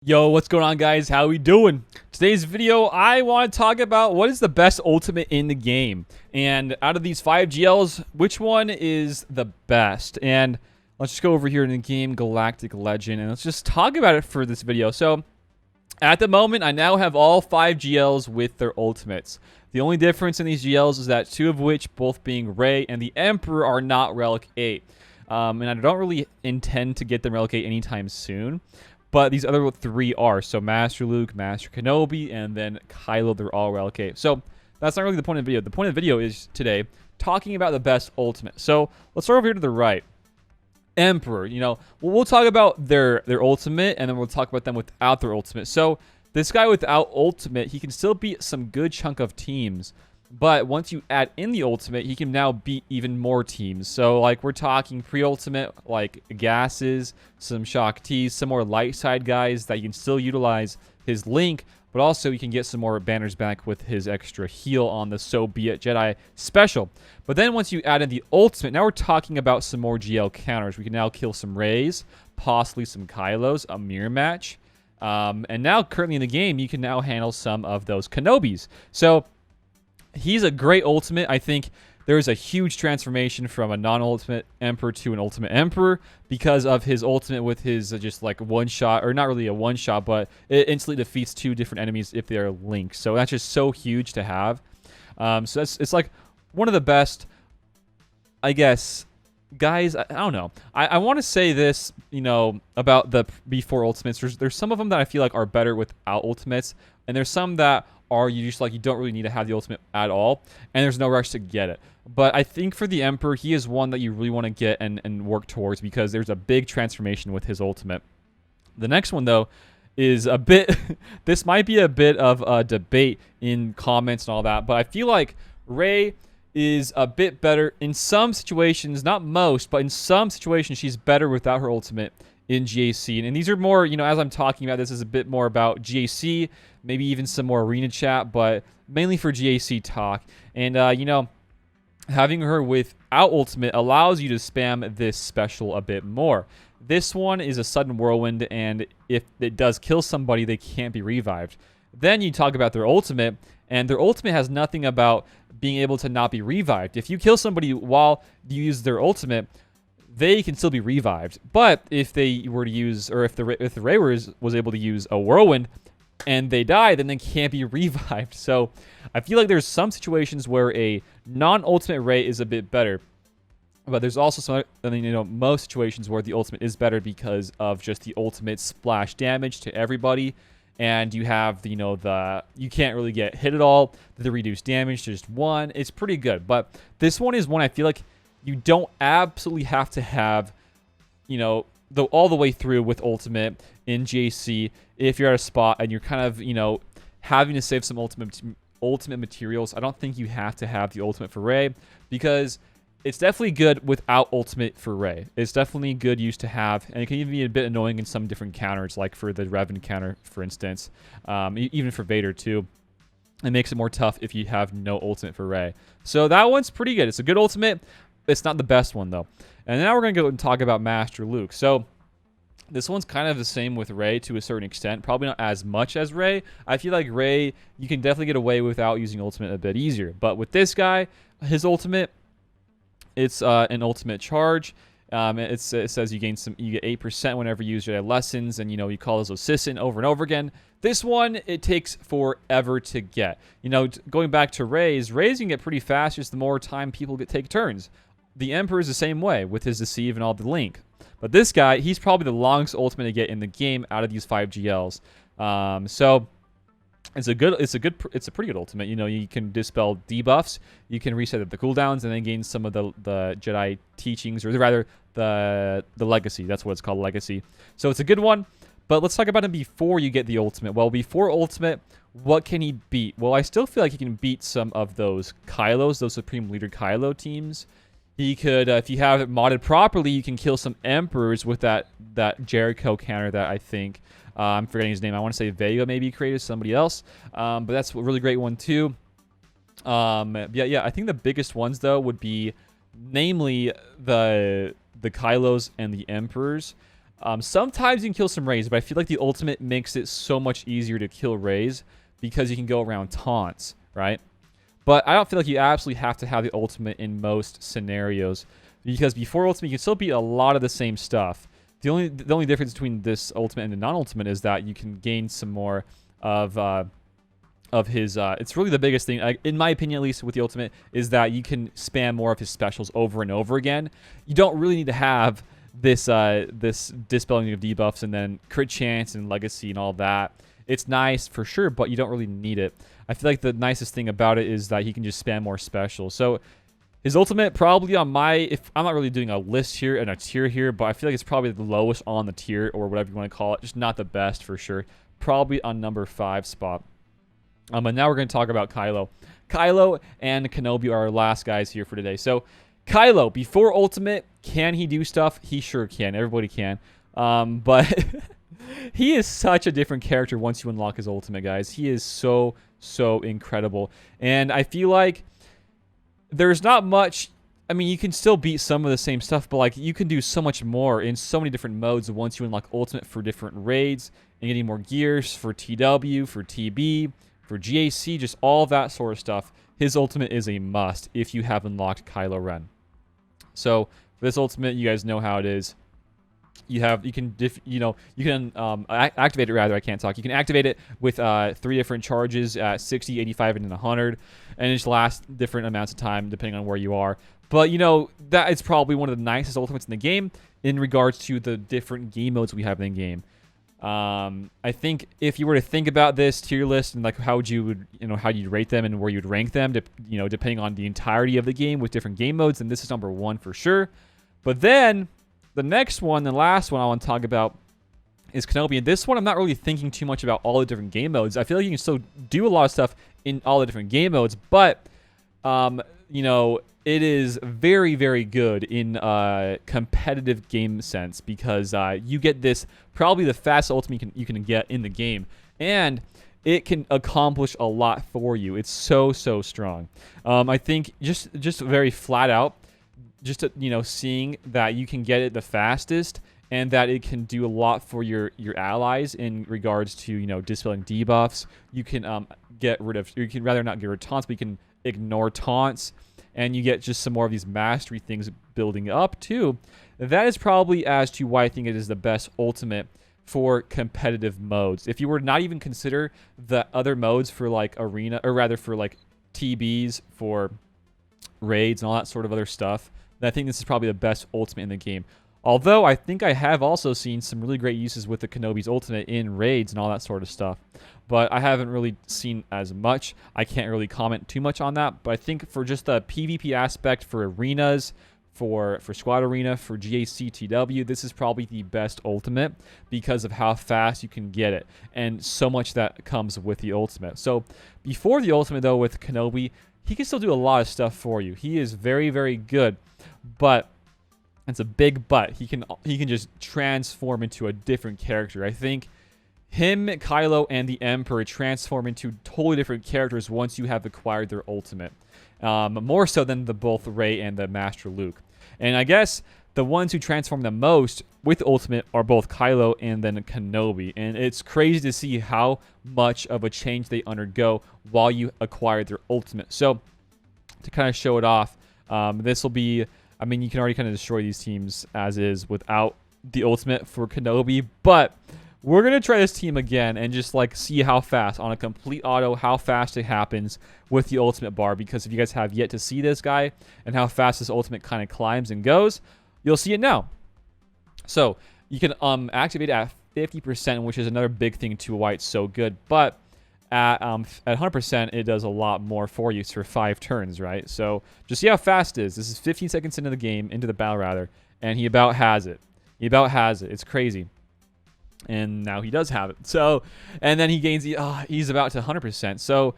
Yo, what's going on, guys? How we doing? Today's video, I want to talk about what is the best ultimate in the game. And out of these 5 GLs, which one is the best? And let's just go over here in the game, Galactic Legend, and let's just talk about it for this video. So, at the moment, I now have all 5 GLs with their ultimates. The only difference in these GLs is that 2 of which, both being Rey and the Emperor, are not Relic 8. And I don't really intend to get them Relic 8 anytime soon. But these other 3 are. So Master Luke, Master Kenobi, and then Kylo, they're all Relic 8. So that's not really the point of the video. The point of the video is today talking about the best ultimate. So let's start over here to the right. Emperor, we'll talk about their ultimate, and then we'll talk about them without their ultimate. So this guy without ultimate, he can still beat some good chunk of teams. But once you add in the ultimate, he can now beat even more teams. So, like, we're talking pre-ultimate, like gases, some Shock T's, some more light side guys that you can still utilize his Link, but also you can get some more banners back with his extra heal on the So Be It Jedi special. But then once you add in the ultimate, now we're talking about some more GL counters. We can now kill some Reys, possibly some Kylos, a mirror match. And now, currently in the game, you can now handle some of those Kenobis. So he's a great ultimate. I think there's a huge transformation from a non-ultimate Emperor to an ultimate Emperor because of his ultimate with his just like one shot, or not really a one shot, but it instantly defeats 2 different enemies if they are linked. So that's just so huge to have. So it's like one of the best, I guess. Guys, I don't know. I want to say this, about the before ultimates. There's some of them that I feel like are better without ultimates, and there's some that are you just like you don't really need to have the ultimate at all, and there's no rush to get it. But I think for the Emperor, he is one that you really want to get and work towards because there's a big transformation with his ultimate. The next one, though, is a bit... this might be a bit of a debate in comments and all that, but I feel like Rey is a bit better in some situations, not most, but in some situations she's better without her ultimate in GAC. And these are more, as I'm talking about, this is a bit more about GAC, maybe even some more arena chat, but mainly for GAC talk. And, having her without ultimate allows you to spam this special a bit more. This one is a sudden whirlwind, and if it does kill somebody, they can't be revived. Then you talk about their ultimate, and their ultimate has nothing about being able to not be revived. If you kill somebody while you use their ultimate, they can still be revived. But if they were to use, or if the Rey was able to use a whirlwind and they die, then they can't be revived. So I feel like there's some situations where a non-ultimate Rey is a bit better. But there's also some, most situations where the ultimate is better because of just the ultimate splash damage to everybody. And you have, you can't really get hit at all. The reduced damage to just 1. It's pretty good. But this one is one I feel like you don't absolutely have to have, all the way through with ultimate in GAC if you're at a spot and you're kind of, having to save some ultimate materials. I don't think you have to have the ultimate for Rey because it's definitely good without ultimate for Rey. It's definitely good use to have, and it can even be a bit annoying in some different counters, like for the Revan counter, for instance. Even for Vader, too. It makes it more tough if you have no ultimate for Rey. So that one's pretty good. It's a good ultimate. It's not the best one, though. And now we're going to go and talk about Master Luke. So this one's kind of the same with Rey to a certain extent. Probably not as much as Rey. I feel like Rey, you can definitely get away without using ultimate a bit easier. But with this guy, his ultimate... it's an ultimate charge. It says you get 8% whenever you use Jedi lessons, and you call those assistant over and over again. This one, it takes forever to get. Going back to Rey's can get pretty fast just the more time people take turns. The Emperor is the same way with his deceive and all the link. But this guy, he's probably the longest ultimate to get in the game out of these 5 GLs. So it's a pretty good ultimate. You can dispel debuffs, you can reset the cooldowns, and then gain some of the Jedi teachings, or rather the legacy. That's what it's called, legacy. So it's a good one. But let's talk about him before you get the ultimate. Well, before ultimate, what can he beat? Well, I still feel like he can beat some of those Kylos, those Supreme Leader Kylo teams. He could, if you have it modded properly, you can kill some Emperors with that Jericho counter that I think, I'm forgetting his name. I want to say Vega maybe created, somebody else. But that's a really great one too. Yeah, I think the biggest ones, though, would be namely the Kylos and the Emperors. Sometimes you can kill some Rays, but I feel like the ultimate makes it so much easier to kill Rays because you can go around taunts, right? But I don't feel like you absolutely have to have the ultimate in most scenarios, because before ultimate you can still beat a lot of the same stuff. The only difference between this ultimate and the non-ultimate is that you can gain some more of his. It's really the biggest thing, in my opinion, at least with the ultimate, is that you can spam more of his specials over and over again. You don't really need to have this dispelling of debuffs and then crit chance and legacy and all that. It's nice for sure, but you don't really need it. I feel like the nicest thing about it is that he can just spam more specials. So his ultimate probably on if I'm not really doing a list here and a tier here, but I feel like it's probably the lowest on the tier, or whatever you want to call it. Just not the best for sure. Probably on number 5 spot. And now we're going to talk about Kylo. Kylo and Kenobi are our last guys here for today. So Kylo, before ultimate, can he do stuff? He sure can. Everybody can. But he is such a different character once you unlock his ultimate, guys. He is so incredible. And I feel like there's not much. I mean, you can still beat some of the same stuff, but like you can do so much more in so many different modes once you unlock ultimate for different raids and getting more gears for TW, for TB, for GAC, just all that sort of stuff. His ultimate is a must if you have unlocked Kylo Ren. So for this ultimate, you guys know how it is. You can activate it, rather. I can't talk. You can activate it with 3 different charges at 60, 85, and 100, and it just lasts different amounts of time depending on where you are. But that is probably one of the nicest ultimates in the game in regards to the different game modes we have in the game. I think if you were to think about this tier list and like how you'd rate them and where you'd rank them, depending on the entirety of the game with different game modes, then this is number 1 for sure. But then the next one, the last one I want to talk about is Kenobi. And this one, I'm not really thinking too much about all the different game modes. I feel like you can still do a lot of stuff in all the different game modes, but it is very good in competitive game sense, because you get this probably the fastest ultimate you can get in the game, and it can accomplish a lot for you. It's so strong. I think just very flat out, just seeing that you can get it the fastest and that it can do a lot for your allies in regards to dispelling debuffs. You can get rid of, or you can rather not get rid of taunts, but you can ignore taunts, and you get just some more of these mastery things building up too. That is probably as to why I think it is the best ultimate for competitive modes. If you were to not even consider the other modes for like arena, or rather for like TBs, for raids and all that sort of other stuff, then I think this is probably the best ultimate in the game. Although I think I have also seen some really great uses with the Kenobi's ultimate in raids and all that sort of stuff, but I haven't really seen as much. I can't really comment too much on that, but I think for just the PvP aspect, for arenas, for squad arena, for GAC TW, this is probably the best ultimate because of how fast you can get it and so much that comes with the ultimate. So before the ultimate though, with Kenobi, he can still do a lot of stuff for you. He is very good, but it's a big but. He can just transform into a different character. I think him, Kylo, and the Emperor transform into totally different characters once you have acquired their ultimate. More so than the both Rey and the Master Luke. And I guess the ones who transform the most with ultimate are both Kylo and then Kenobi. And it's crazy to see how much of a change they undergo while you acquire their ultimate. So to kind of show it off, this will be, I mean, you can already kind of destroy these teams as is without the ultimate for Kenobi, but we're going to try this team again and just like see how fast on a complete auto, how fast it happens with the ultimate bar, because if you guys have yet to see this guy and how fast this ultimate kind of climbs and goes, you'll see it now. So you can activate at 50%, which is another big thing to why it's so good, but at 100%, it does a lot more for you for 5 turns, right? So just see how fast it is. This is 15 seconds into the game, into the battle rather, and he about has it. He about has it. It's crazy. And now he does have it. So, and then he gains, he's about to 100%. So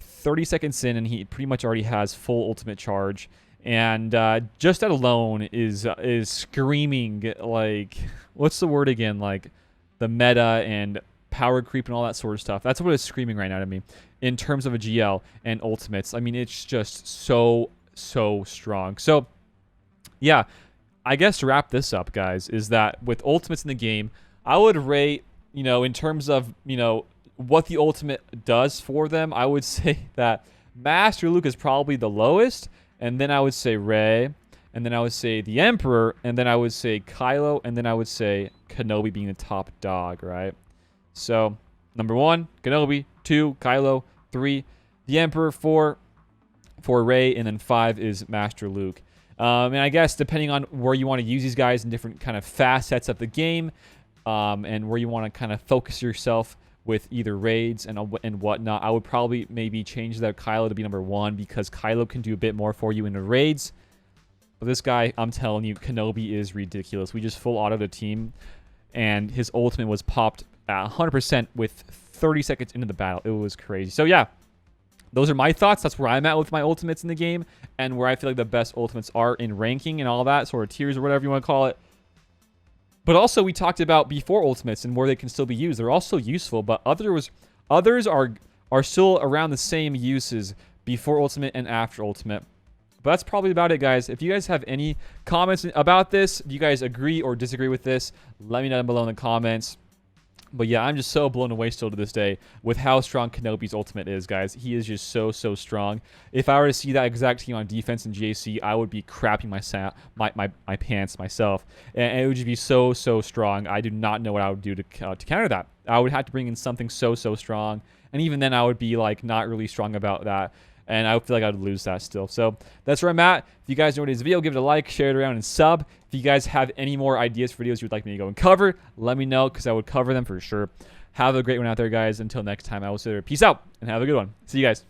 30 seconds in, and he pretty much already has full ultimate charge. And just that alone is screaming, like, what's the word again? Like the meta and power creep and all that sort of stuff. That's what it's screaming right now to me in terms of a GL and ultimates. I mean, it's just so strong. So yeah, I guess to wrap this up, guys, is that with ultimates in the game, I would rate, in terms of, what the ultimate does for them, I would say that Master Luke is probably the lowest, and then I would say Rey, and then I would say the Emperor, and then I would say Kylo, and then I would say Kenobi being the top dog, right? So, number 1, Kenobi. 2, Kylo. 3, the Emperor. 4 Rey, and then 5 is Master Luke. And I guess depending on where you want to use these guys in different kind of facets of the game, and where you want to kind of focus yourself with either raids and whatnot, I would probably maybe change that Kylo to be number 1 because Kylo can do a bit more for you in the raids. But this guy, I'm telling you, Kenobi is ridiculous. We just full autoed a team, and his ultimate was popped at 100% with 30 seconds into the battle. It was crazy. So yeah, those are my thoughts. That's where I'm at with my ultimates in the game, and where I feel like the best ultimates are in ranking and all that, sort of tiers or whatever you want to call it. But also, we talked about before ultimates and where they can still be used. They're also useful, but others are still around the same uses before ultimate and after ultimate. But that's probably about it, guys. If you guys have any comments about this, if you guys agree or disagree with this, let me know down below in the comments. But yeah, I'm just so blown away still to this day with how strong Kenobi's ultimate is, guys. He is just so strong. If I were to see that exact team on defense in GAC, I would be crapping my pants myself. And it would just be so strong. I do not know what I would do to counter that. I would have to bring in something so strong. And even then, I would be like not really strong about that. And I feel like I would lose that still. So that's where I'm at. If you guys enjoyed this video, give it a like, share it around, and sub. If you guys have any more ideas for videos you would like me to go and cover, let me know because I would cover them for sure. Have a great one out there, guys. Until next time, I will say peace out and have a good one. See you guys.